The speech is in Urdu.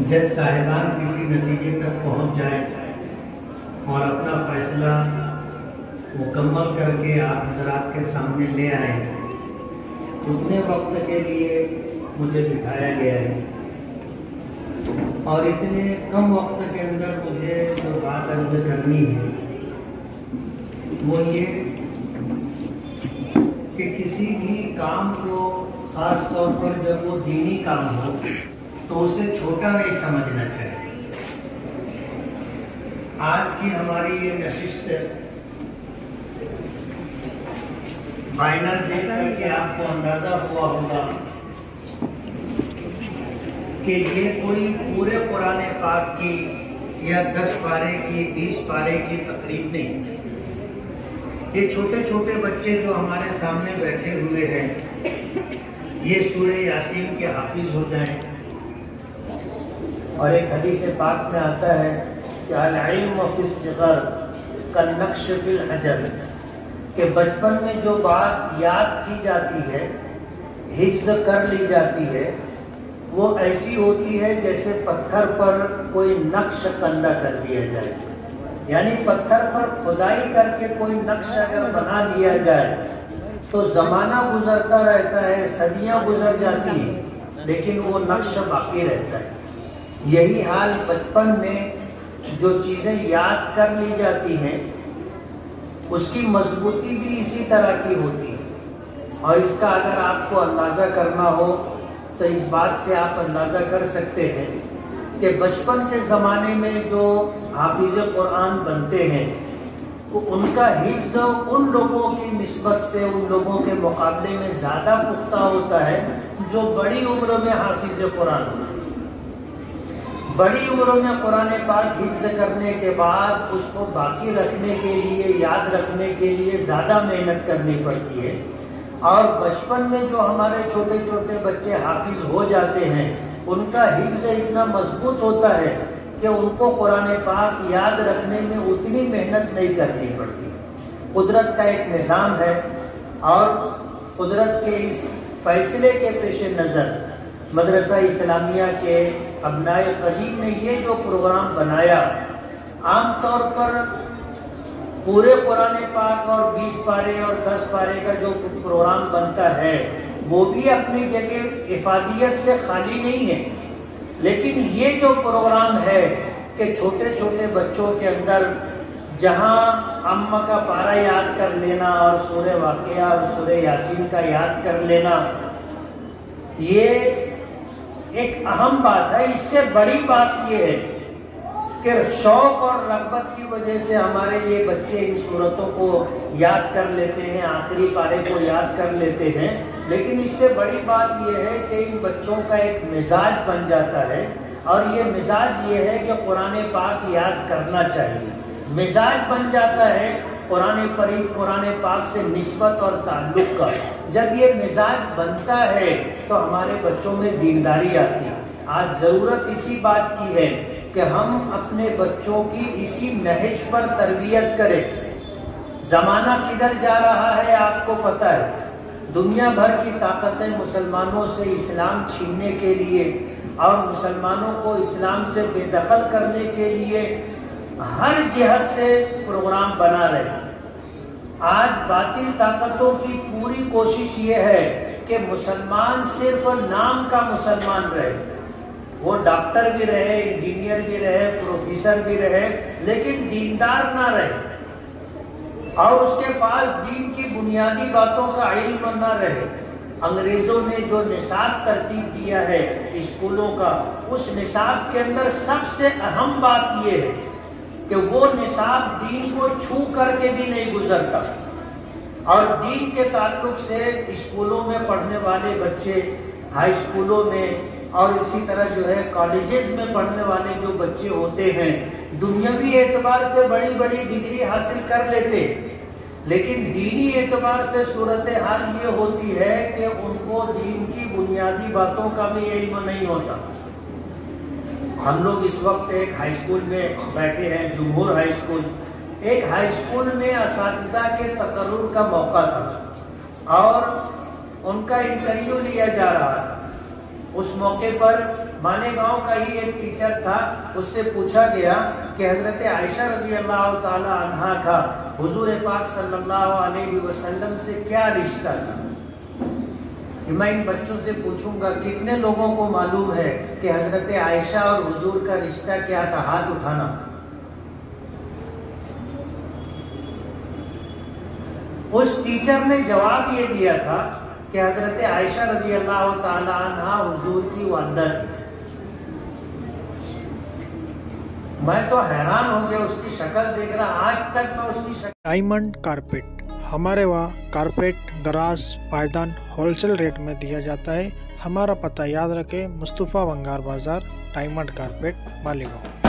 جج صاحبان کسی نتیجے تک پہنچ جائیں اور اپنا فیصلہ مکمل کر کے آپ حضرات کے سامنے لے آئیں، اتنے وقت کے لیے مجھے بٹھایا گیا ہے اور اتنے کم وقت کے اندر مجھے جو بات عرض کرنی ہے وہ یہ کہ کسی بھی کام کو خاص طور پر جب وہ دینی کام ہو تو اسے چھوٹا نہیں سمجھنا چاہیے۔ آج کی ہماری یہ نشست فائنل دیکھ کر کے آپ کو اندازہ ہوا ہوگا کہ یہ کوئی پورے قرآن پاک کی یا 10 پارے کی 20 پارے کی تقریب نہیں۔ یہ چھوٹے چھوٹے بچے جو ہمارے سامنے بیٹھے ہوئے ہیں یہ سورہ یاسین کے حافظ ہو جائیں، اور ایک حدیث پاک میں آتا ہے کہ العلم فی الصغر کالنقش فی الحجر، کہ بچپن میں جو بات یاد کی جاتی ہے، حفظ کر لی جاتی ہے، وہ ایسی ہوتی ہے جیسے پتھر پر کوئی نقش کندہ کر دیا جائے، یعنی پتھر پر کھدائی کر کے کوئی نقش اگر بنا دیا جائے تو زمانہ گزرتا رہتا ہے، صدیاں گزر جاتی ہیں لیکن وہ نقش باقی رہتا ہے۔ یہی حال بچپن میں جو چیزیں یاد کر لی جاتی ہیں اس کی مضبوطی بھی اسی طرح کی ہوتی ہے، اور اس کا اگر آپ کو اندازہ کرنا ہو تو اس بات سے آپ اندازہ کر سکتے ہیں کہ بچپن کے زمانے میں جو حافظ قرآن بنتے ہیں تو ان کا حفظ ان لوگوں کی نسبت سے ان لوگوں کے مقابلے میں زیادہ پختہ ہوتا ہے جو بڑی عمر میں حافظ قرآن ہوتے ہیں۔ بڑی عمر میں قرآن پاک حفظ کرنے کے بعد اس کو باقی رکھنے کے لیے، یاد رکھنے کے لیے زیادہ محنت کرنی پڑتی ہے، اور بچپن میں جو ہمارے چھوٹے چھوٹے بچے حافظ ہو جاتے ہیں ان کا حفظ اتنا مضبوط ہوتا ہے کہ ان کو قرآن پاک یاد رکھنے میں اتنی محنت نہیں کرنی پڑتی۔ قدرت کا ایک نظام ہے، اور قدرت کے اس فیصلے کے پیش نظر مدرسہ اسلامیہ کے ابنائے قدیم نے یہ جو پروگرام بنایا، عام طور پر پورے قرآن پاک اور 20 پارے اور 10 پارے کا جو پروگرام بنتا ہے وہ بھی اپنی جگہ افادیت سے خالی نہیں ہے، لیکن یہ جو پروگرام ہے کہ چھوٹے چھوٹے بچوں کے اندر جہاں عامہ کا پارہ یاد کر لینا اور سورہ واقعہ اور سورہ یاسین کا یاد کر لینا، یہ ایک اہم بات ہے۔ اس سے بڑی بات یہ ہے کہ شوق اور رغبت کی وجہ سے ہمارے یہ بچے ان صورتوں کو یاد کر لیتے ہیں، آخری پارے کو یاد کر لیتے ہیں، لیکن اس سے بڑی بات یہ ہے کہ ان بچوں کا ایک مزاج بن جاتا ہے، اور یہ مزاج یہ ہے کہ قرآن پاک یاد کرنا چاہیے۔ مزاج بن جاتا ہے قرآن پاک سے نسبت اور تعلق کا۔ جب یہ مزاج بنتا ہے تو ہمارے بچوں میں دینداری آتی ہے۔ آج ضرورت اسی بات کی ہے کہ ہم اپنے بچوں کی اسی نہج پر تربیت کریں۔ زمانہ کدھر جا رہا ہے آپ کو پتہ ہے، دنیا بھر کی طاقتیں مسلمانوں سے اسلام چھیننے کے لیے اور مسلمانوں کو اسلام سے بے دخل کرنے کے لیے ہر جہت سے پروگرام بنا رہے ہیں۔ آج باطل طاقتوں کی پوری کوشش یہ ہے کہ مسلمان صرف نام کا مسلمان رہے، وہ ڈاکٹر بھی رہے، انجینئر بھی رہے، پروفیسر بھی رہے، لیکن دیندار نہ رہے، اور اس کے پاس دین کی بنیادی باتوں کا علم نہ رہے۔ انگریزوں نے جو نصاب ترتیب دیا ہے اسکولوں کا، اس نصاب کے اندر سب سے اہم بات یہ ہے کہ وہ نصاب دین کو چھو کر کے بھی نہیں گزرتا، اور دین کے تعلق سے اسکولوں میں پڑھنے والے بچے، ہائی اسکولوں میں اور اسی طرح جو ہے کالجز میں پڑھنے والے جو بچے ہوتے ہیں دنیاوی اعتبار سے بڑی بڑی ڈگری حاصل کر لیتے، لیکن دینی اعتبار سے صورتحال یہ ہوتی ہے کہ ان کو دین کی بنیادی باتوں کا بھی علم نہیں ہوتا۔ ہم لوگ اس وقت ایک ہائی اسکول میں بیٹھے ہیں، جمہور ہائی اسکول. ایک ہائی اسکول میں اساتذہ کے تقرر کا موقع تھا اور ان کا انٹرویو لیا جا رہا تھا. اس موقع پر مانے گاؤں کا ہی ایک ٹیچر تھا، اس سے پوچھا گیا کہ حضرت عائشہ رضی اللہ تعالی عنہا کا حضور پاک صلی اللہ علیہ وسلم سے کیا رشتہ تھا. میں ان بچوں سے پوچھوں گا کتنے لوگوں کو معلوم ہے کہ حضرت عائشہ اور حضور کا رشتہ کیا تھا؟ ہاتھ اٹھانا. اس ٹیچر نے جواب یہ دیا تھا کہ حضرت عائشہ رضی اللہ تعالی عنہا حضور کی والدہ تھی. میں تو حیران ہو گیا اس کی شکل دیکھ رہا، آج تک میں اس کی شکل. ڈائمنڈ کارپیٹ، ہمارے وہاں کارپیٹ، دراز، پائیدان ہول سیل ریٹ میں دیا جاتا ہے. ہمارا پتہ یاد رکھیں، مصطفیٰ ونگار بازار، ڈائمنڈ کارپیٹ، مالیگاؤں.